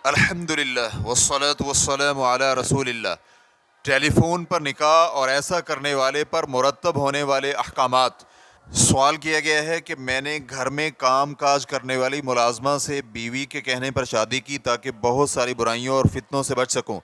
الحمدللہ والصلاة والسلام علی رسول اللہ۔ ٹیلی فون پر نکاح اور ایسا کرنے والے پر مرتب ہونے والے احکامات۔ سوال کیا گیا ہے کہ میں نے گھر میں کام کاج کرنے والی ملازمہ سے بیوی کے کہنے پر شادی کی تاکہ بہت ساری برائیوں اور فتنوں سے بچ سکوں۔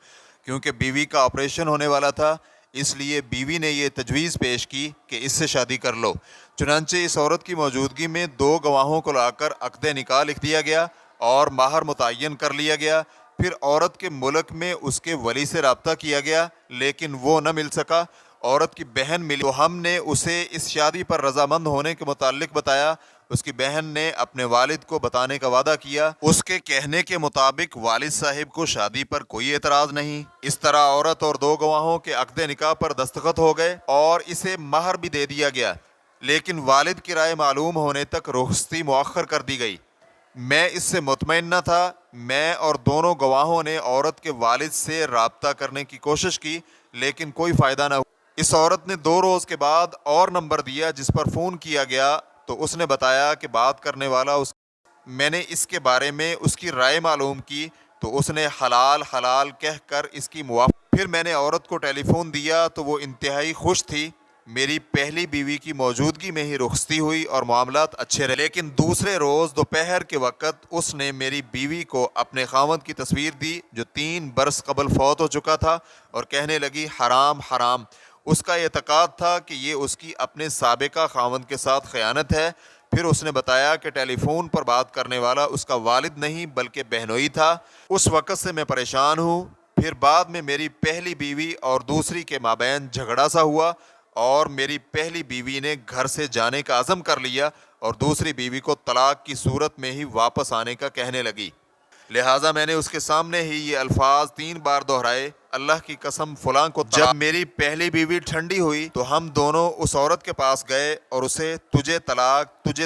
کیونکہ بیوی کا آپریشن ہونے والا تھا، اس لیے بیوی نے یہ تجویز پیش کی کہ اس سے شادی کر لو۔ چنانچہ اس عورت کی موجودگی میں 2 گواہوں کو لا کر عقد نکاح لکھ دیا گیا اور مہر متعین کر لیا گیا۔ پھر عورت کے ملک میں اس کے ولی سے رابطہ کیا گیا، لیکن وہ نہ مل سکا۔ عورت کی بہن ملی تو ہم نے اسے اس شادی پر رضامند ہونے کے متعلق بتایا۔ اس کی بہن نے اپنے والد کو بتانے کا وعدہ کیا۔ اس کے کہنے کے مطابق والد صاحب کو شادی پر کوئی اعتراض نہیں۔ اس طرح عورت اور 2 گواہوں کے عقد نکاح پر دستخط ہو گئے اور اسے مہر بھی دے دیا گیا، لیکن والد کی رائے معلوم ہونے تک رخصتی مؤخر کر دی گئی۔ میں اس سے مطمئن نہ تھا۔ میں اور دونوں گواہوں نے عورت کے والد سے رابطہ کرنے کی کوشش کی، لیکن کوئی فائدہ نہ ہوا۔ اس عورت نے 2 روز کے بعد اور نمبر دیا جس پر فون کیا گیا تو اس نے بتایا کہ بات کرنے والا میں نے اس کے بارے میں اس کی رائے معلوم کی تو اس نے حلال حلال کہہ کر اس کی موافقت۔ پھر میں نے عورت کو ٹیلی فون دیا تو وہ انتہائی خوش تھی۔ میری پہلی بیوی کی موجودگی میں ہی رخصتی ہوئی اور معاملات اچھے رہے، لیکن دوسرے روز دوپہر کے وقت اس نے میری بیوی کو اپنے خاوند کی تصویر دی جو 3 برس قبل فوت ہو چکا تھا، اور کہنے لگی حرام حرام۔ اس کا اعتقاد تھا کہ یہ اس کی اپنے سابقہ خاوند کے ساتھ خیانت ہے۔ پھر اس نے بتایا کہ ٹیلی فون پر بات کرنے والا اس کا والد نہیں بلکہ بہنوئی تھا۔ اس وقت سے میں پریشان ہوں۔ پھر بعد میں میری پہلی بیوی اور دوسری کے مابین جھگڑا سا ہوا اور میری پہلی بیوی نے گھر سے جانے کا عزم کر لیا اور دوسری بیوی کو طلاق کی صورت میں ہی واپس آنے کا کہنے لگی۔ لہٰذا میں نے اس کے سامنے ہی یہ الفاظ 3 بار دہرائے، اللہ کی قسم فلاں کو طلاق۔ جب میری پہلی بیوی ٹھنڈی ہوئی تو ہم دونوں اس عورت کے پاس گئے اور اسے تجھے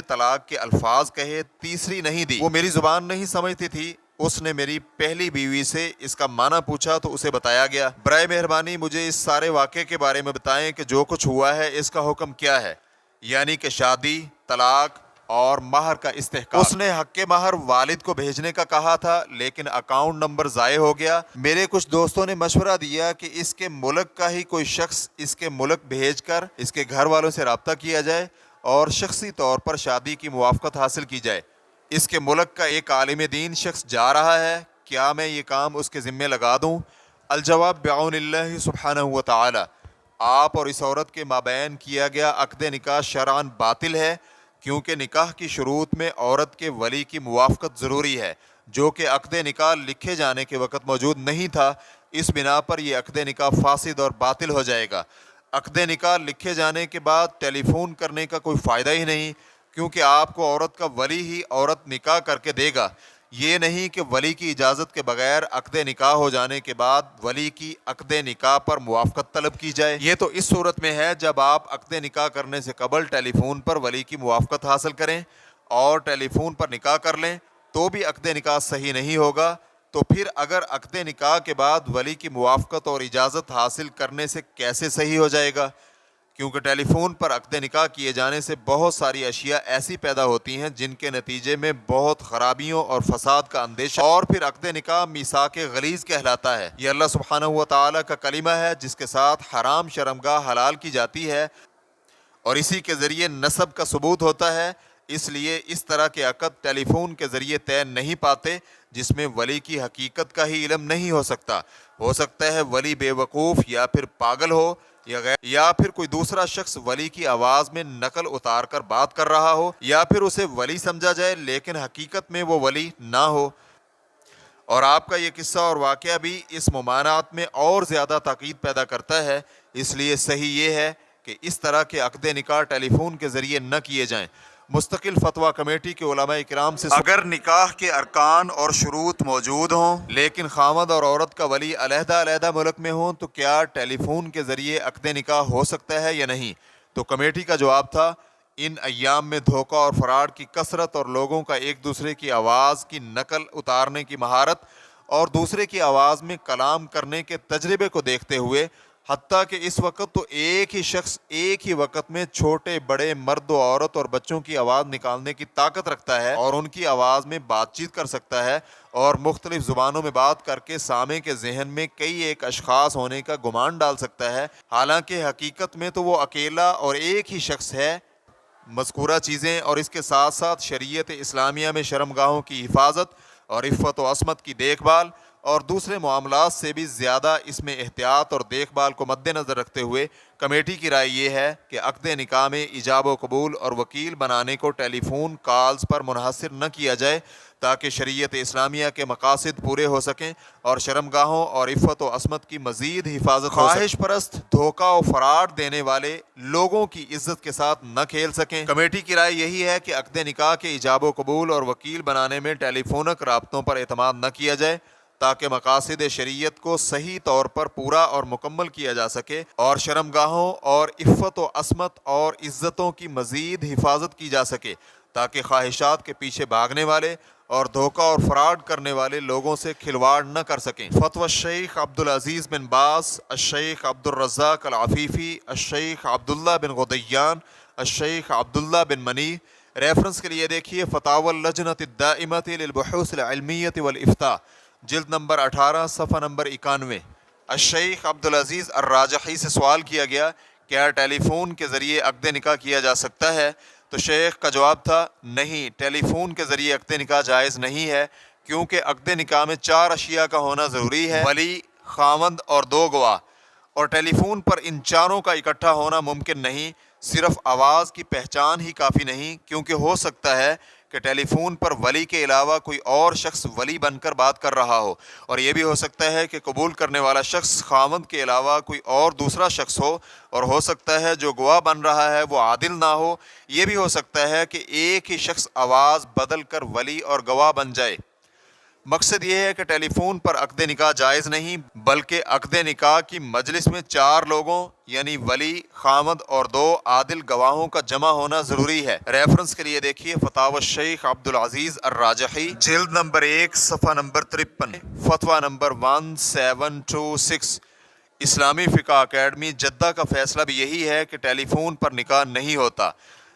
طلاق کے الفاظ کہے، تیسری نہیں دی۔ وہ میری زبان نہیں سمجھتی تھی۔ اس نے میری پہلی بیوی سے اس کا معنی پوچھا تو اسے بتایا گیا۔ برائے مہربانی مجھے اس سارے واقعے کے بارے میں بتائیں کہ جو کچھ ہوا ہے اس کا حکم کیا ہے، یعنی کہ شادی، طلاق اور مہر کا استحقاق۔ اس نے حق مہر والد کو بھیجنے کا کہا تھا، لیکن اکاؤنٹ نمبر ضائع ہو گیا۔ میرے کچھ دوستوں نے مشورہ دیا کہ اس کے ملک کا ہی کوئی شخص اس کے ملک بھیج کر اس کے گھر والوں سے رابطہ کیا جائے اور شخصی طور پر شادی کی موافقت حاصل کی جائے۔ اس کے ملک کا ایک عالم دین شخص جا رہا ہے، کیا میں یہ کام اس کے ذمہ لگا دوں؟ الجواب بعون اللہ سبحانہ و تعالی۔ آپ اور اس عورت کے مابین کیا گیا عقد نکاح شرعاً باطل ہے، کیونکہ نکاح کی شروط میں عورت کے ولی کی موافقت ضروری ہے، جو کہ عقد نکاح لکھے جانے کے وقت موجود نہیں تھا۔ اس بنا پر یہ عقد نکاح فاسد اور باطل ہو جائے گا۔ عقد نکاح لکھے جانے کے بعد ٹیلی فون کرنے کا کوئی فائدہ ہی نہیں، کیونکہ آپ کو عورت کا ولی ہی عورت نکاح کر کے دے گا۔ یہ نہیں کہ ولی کی اجازت کے بغیر عقد نکاح ہو جانے کے بعد ولی کی عقد نکاح پر موافقت طلب کی جائے۔ یہ تو اس صورت میں ہے جب آپ عقد نکاح کرنے سے قبل ٹیلی فون پر ولی کی موافقت حاصل کریں اور ٹیلی فون پر نکاح کر لیں تو بھی عقد نکاح صحیح نہیں ہوگا۔ تو پھر اگر عقد نکاح کے بعد ولی کی موافقت اور اجازت حاصل کرنے سے کیسے صحیح ہو جائے گا؟ کیونکہ ٹیلی فون پر عقد نکاح کیے جانے سے بہت ساری اشیاء ایسی پیدا ہوتی ہیں جن کے نتیجے میں بہت خرابیوں اور فساد کا اندیشہ، اور پھر عقد نکاح میثاق غلیظ کہلاتا ہے۔ یہ اللہ سبحانہ و تعالیٰ کا کلمہ ہے جس کے ساتھ حرام شرمگاہ حلال کی جاتی ہے اور اسی کے ذریعے نسب کا ثبوت ہوتا ہے۔ اس لیے اس طرح کے عقد ٹیلی فون کے ذریعے طے نہیں پاتے، جس میں ولی کی حقیقت کا ہی علم نہیں ہو سکتا۔ ہو سکتا ہے ولی بے وقوف یا پھر پاگل ہو یا پھر کوئی دوسرا شخص ولی کی آواز میں نقل اتار کر بات کر رہا ہو، یا پھر اسے ولی سمجھا جائے لیکن حقیقت میں وہ ولی نہ ہو۔ اور آپ کا یہ قصہ اور واقعہ بھی اس ممانعت میں اور زیادہ تاکید پیدا کرتا ہے۔ اس لیے صحیح یہ ہے کہ اس طرح کے عقد نکاح ٹیلی فون کے ذریعے نہ کیے جائیں۔ مستقل فتویٰ کمیٹی کے علماء کرام سے اگر نکاح کے ارکان اور شروط موجود ہوں لیکن خاوند اور عورت کا ولی علیحدہ علیحدہ ملک میں ہوں تو کیا ٹیلی فون کے ذریعے عقد نکاح ہو سکتا ہے یا نہیں؟ تو کمیٹی کا جواب تھا، ان ایام میں دھوکہ اور فراڈ کی کثرت اور لوگوں کا ایک دوسرے کی آواز کی نقل اتارنے کی مہارت اور دوسرے کی آواز میں کلام کرنے کے تجربے کو دیکھتے ہوئے حتیٰ کہ اس وقت تو ایک ہی شخص ایک ہی وقت میں چھوٹے بڑے مرد و عورت اور بچوں کی آواز نکالنے کی طاقت رکھتا ہے اور ان کی آواز میں بات چیت کر سکتا ہے اور مختلف زبانوں میں بات کر کے سامع کے ذہن میں کئی ایک اشخاص ہونے کا گمان ڈال سکتا ہے، حالانکہ حقیقت میں تو وہ اکیلا اور ایک ہی شخص ہے۔ مذکورہ چیزیں اور اس کے ساتھ ساتھ شریعت اسلامیہ میں شرمگاہوں کی حفاظت اور عفت و عصمت کی دیکھ بھال اور دوسرے معاملات سے بھی زیادہ اس میں احتیاط اور دیکھ بھال کو مد نظر رکھتے ہوئے کمیٹی کی رائے یہ ہے کہ عقد نکاح میں ایجاب و قبول اور وکیل بنانے کو ٹیلی فون کالز پر منحصر نہ کیا جائے تاکہ شریعت اسلامیہ کے مقاصد پورے ہو سکیں اور شرمگاہوں اور عفت و عصمت کی مزید حفاظت ہو سکے۔ خواہش پرست دھوکہ و فراڈ دینے والے لوگوں کی عزت کے ساتھ نہ کھیل سکیں۔ کمیٹی کی رائے یہی ہے کہ عقد نکاح کے ایجاب و قبول اور وکیل بنانے میں ٹیلی فونک رابطوں پر اعتماد نہ کیا جائے تاکہ مقاصد شریعت کو صحیح طور پر پورا اور مکمل کیا جا سکے اور شرمگاہوں اور عفت و عصمت اور عزتوں کی مزید حفاظت کی جا سکے تاکہ خواہشات کے پیچھے بھاگنے والے اور دھوکہ اور فراڈ کرنے والے لوگوں سے کھلواڑ نہ کر سکیں۔ فتوی الشیخ عبدالعزیز بن باز، الشیخ عبدالرزاق العفیفی، الشیخ عبداللہ بن غدیان، الشیخ عبداللہ بن منی۔ ریفرنس کے لیے دیکھیے فتاوی اللجنۃ الدائمۃ للبحوث العلمیۃ والافتاء، جلد نمبر 18 صفحہ نمبر 91۔ الشیخ عبدالعزیز الراجحی سے سوال کیا گیا کیا ٹیلی فون کے ذریعے عقد نکاح کیا جا سکتا ہے؟ تو شیخ کا جواب تھا نہیں، ٹیلی فون کے ذریعے عقد نکاح جائز نہیں ہے، کیونکہ عقد نکاح میں 4 اشیاء کا ہونا ضروری ہے: ولی، خاوند اور 2 گواہ، اور ٹیلی فون پر ان چاروں کا اکٹھا ہونا ممکن نہیں۔ صرف آواز کی پہچان ہی کافی نہیں، کیونکہ ہو سکتا ہے کہ ٹیلی فون پر ولی کے علاوہ کوئی اور شخص ولی بن کر بات کر رہا ہو، اور یہ بھی ہو سکتا ہے کہ قبول کرنے والا شخص خاوند کے علاوہ کوئی اور دوسرا شخص ہو، اور ہو سکتا ہے جو گواہ بن رہا ہے وہ عادل نہ ہو۔ یہ بھی ہو سکتا ہے کہ ایک ہی شخص آواز بدل کر ولی اور گواہ بن جائے۔ مقصد یہ ہے کہ ٹیلی فون پر عقد نکاح جائز نہیں، بلکہ عقد نکاح کی مجلس میں 4 لوگوں یعنی ولی، خاوند اور 2 عادل گواہوں کا جمع ہونا ضروری ہے۔ ریفرنس کے لیے دیکھیے فتاوی الشیخ عبدالعزیز الراجحی، جلد نمبر 1 صفحہ نمبر 53، فتویٰ نمبر 1726۔ اسلامی فقہ اکیڈمی جدہ کا فیصلہ بھی یہی ہے کہ ٹیلی فون پر نکاح نہیں ہوتا۔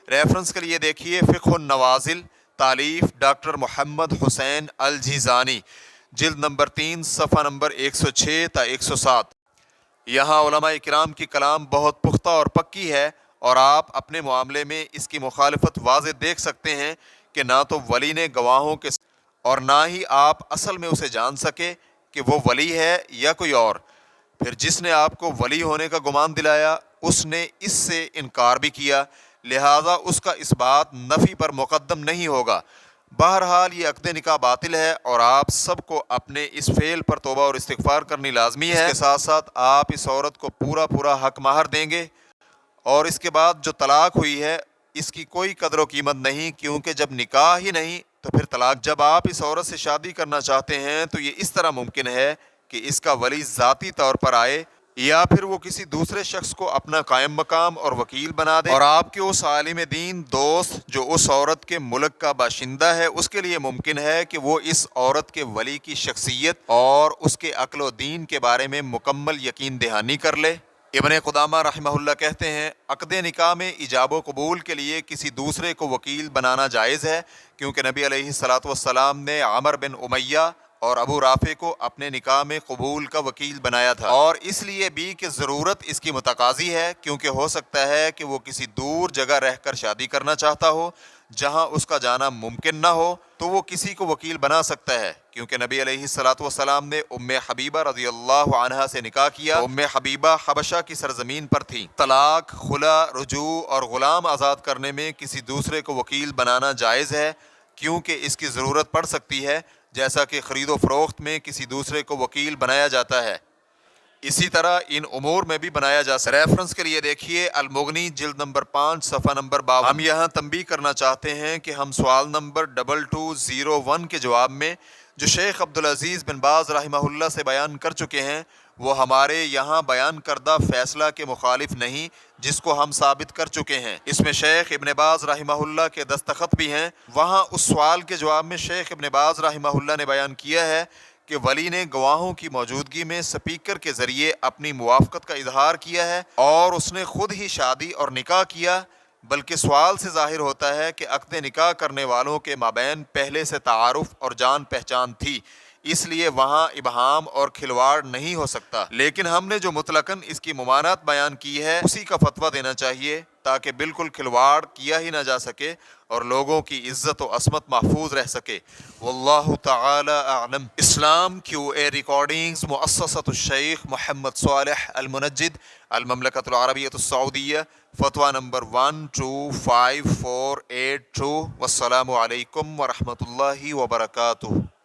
ریفرنس کے لیے دیکھیے فقہ النوازل، تالیف ڈاکٹر محمد حسین الجیزانی، جلد نمبر 3 صفحہ نمبر 106 تا 107۔ یہاں علماء کرام کی کلام بہت پختہ اور پکی ہے، اور آپ اپنے معاملے میں اس کی مخالفت واضح دیکھ سکتے ہیں کہ نہ تو ولی نے گواہوں کے اور نہ ہی آپ اصل میں اسے جان سکے کہ وہ ولی ہے یا کوئی اور۔ پھر جس نے آپ کو ولی ہونے کا گمان دلایا اس نے اس سے انکار بھی کیا، لہذا اس کا اس بات نفی پر مقدم نہیں ہوگا۔ بہرحال یہ عقد نکاح باطل ہے اور آپ سب کو اپنے اس فعل پر توبہ اور استغفار کرنی لازمی ہے۔ اس کے ساتھ ساتھ آپ اس عورت کو پورا حق مہر دیں گے، اور اس کے بعد جو طلاق ہوئی ہے اس کی کوئی قدر و قیمت نہیں، کیونکہ جب نکاح ہی نہیں تو پھر طلاق۔ جب آپ اس عورت سے شادی کرنا چاہتے ہیں تو یہ اس طرح ممکن ہے کہ اس کا ولی ذاتی طور پر آئے، یا پھر وہ کسی دوسرے شخص کو اپنا قائم مقام اور وکیل بنا دے، اور آپ کے اس عالم دین دوست جو اس عورت کے ملک کا باشندہ ہے اس کے لیے ممکن ہے کہ وہ اس عورت کے ولی کی شخصیت اور اس کے عقل و دین کے بارے میں مکمل یقین دہانی کر لے۔ ابن قدامہ رحمہ اللہ کہتے ہیں عقد نکاح میں ایجاب و قبول کے لیے کسی دوسرے کو وکیل بنانا جائز ہے، کیونکہ نبی علیہ الصلاۃ والسلام نے عمر بن امیہ اور ابو رافع کو اپنے نکاح میں قبول کا وکیل بنایا تھا، اور اس لیے بھی کہ ضرورت اس کی متقاضی ہے، کیونکہ ہو سکتا ہے کہ وہ کسی دور جگہ رہ کر شادی کرنا چاہتا ہو جہاں اس کا جانا ممکن نہ ہو، تو وہ کسی کو وکیل بنا سکتا ہے۔ کیونکہ نبی علیہ الصلاۃ والسلام نے ام حبیبہ رضی اللہ عنہا سے نکاح کیا، ام حبیبہ حبشہ کی سرزمین پر تھی۔ طلاق، خلا، رجوع اور غلام آزاد کرنے میں کسی دوسرے کو وکیل بنانا جائز ہے، کیونکہ اس کی ضرورت پڑ سکتی ہے، جیسا کہ خرید و فروخت میں کسی دوسرے کو وکیل بنایا جاتا ہے، اسی طرح ان امور میں بھی بنایا جا سکتا ہے۔ ریفرنس کے لیے دیکھیے المغنی، جلد نمبر 5 صفحہ نمبر 52۔ ہم یہاں تنبیہ کرنا چاہتے ہیں کہ ہم سوال نمبر 2201 کے جواب میں جو شیخ عبدالعزیز بن باز رحمہ اللہ سے بیان کر چکے ہیں وہ ہمارے یہاں بیان کردہ فیصلہ کے مخالف نہیں، جس کو ہم ثابت کر چکے ہیں۔ اس میں شیخ ابن باز رحمہ اللہ کے دستخط بھی ہیں۔ وہاں اس سوال کے جواب میں شیخ ابن باز رحمہ اللہ نے بیان کیا ہے کہ ولی نے گواہوں کی موجودگی میں سپیکر کے ذریعے اپنی موافقت کا اظہار کیا ہے اور اس نے خود ہی شادی اور نکاح کیا، بلکہ سوال سے ظاہر ہوتا ہے کہ عقد نکاح کرنے والوں کے مابین پہلے سے تعارف اور جان پہچان تھی، اس لیے وہاں ابہام اور کھلواڑ نہیں ہو سکتا۔ لیکن ہم نے جو مطلقاً اس کی ممانعت بیان کی ہے اسی کا فتویٰ دینا چاہیے تاکہ بالکل کھلواڑ کیا ہی نہ جا سکے اور لوگوں کی عزت و عصمت محفوظ رہ سکے۔ واللہ تعالی اعلم۔ اسلام کیو اے ریکارڈنگز، مؤسسۃ الشیخ محمد صالح المنجد، المملکۃ العربیۃ السعودیہ، فتویٰ نمبر 125482۔ والسلام علیکم ورحمۃ اللہ وبرکاتہ۔